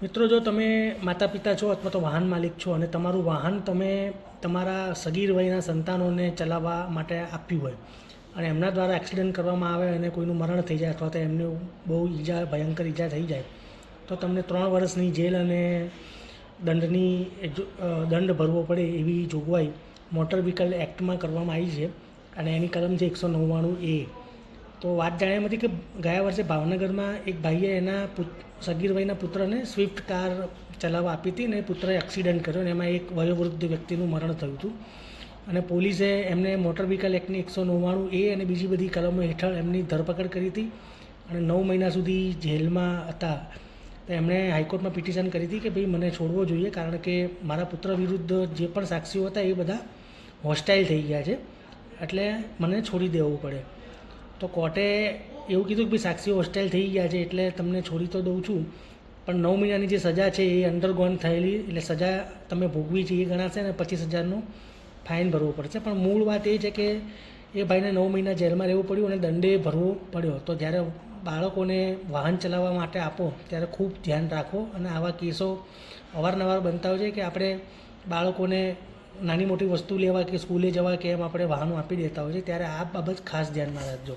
મિત્રો, જો તમે માતા પિતા છો અથવા તો વાહન માલિક છો અને તમારું વાહન તમે તમારા સગીર વયના સંતાનોને ચલાવવા માટે આપ્યું હોય અને એમના દ્વારા એક્સિડન્ટ કરવામાં આવે અને કોઈનું મરણ થઈ જાય અથવા તો એમને બહુ ભયંકર ઈજા થઈ જાય તો તમને 3 વર્ષની જેલ અને દંડ ભરવો પડે એવી જોગવાઈ મોટર વ્હીકલ એક્ટમાં કરવામાં આવી છે અને એની કલમ છે 199A। તો વાત જાણ્યા હતી કે ગયા વર્ષે ભાવનગરમાં એક ભાઈએ એના સગીર વયના પુત્રને સ્વિફ્ટ કાર ચલાવવા આપી હતી અને પુત્રએ એક્સિડન્ટ કર્યો અને એમાં એક વયોવૃદ્ધ વ્યક્તિનું મરણ થયું હતું અને પોલીસે એમને મોટર વ્હીકલ એક્ટની 199A અને બીજી બધી કલમો હેઠળ એમની ધરપકડ કરી હતી અને 9 મહિના સુધી જેલમાં હતા। તો એમણે હાઈકોર્ટમાં પિટિશન કરી હતી કે ભાઈ મને છોડવો જોઈએ, કારણ કે મારા પુત્ર વિરુદ્ધ જે પણ સાક્ષીઓ હતા એ બધા હોસ્ટાઇલ થઈ ગયા છે, એટલે મને છોડી દેવું પડે। તો કોર્ટે એવું કીધું કે ભાઈ સાક્ષીઓ હોસ્ટાઇલ થઈ ગયા છે એટલે તમને છોડી તો દઉં છું, પણ 9 મહિનાની જે સજા છે એ અંડરગોન થયેલી એટલે સજા તમે ભોગવી છે એ ગણાશે અને 25,000નું ફાઇન ભરવો પડશે। પણ મૂળ વાત એ છે કે એ ભાઈને 9 મહિના જેલમાં રહેવું પડ્યું અને દંડે ભરવો પડ્યો। તો જ્યારે બાળકોને વાહન ચલાવવા માટે આપો ત્યારે ખૂબ ધ્યાન રાખો અને આવા કેસો અવારનવાર બનતા હોય છે કે આપણે બાળકોને નાની મોટી વસ્તુ લેવા કે સ્કૂલે જવા કે એમ આપણે વાહનો આપી દેતા હોય છે, ત્યારે આ બાબત ખાસ ધ્યાનમાં રાખજો।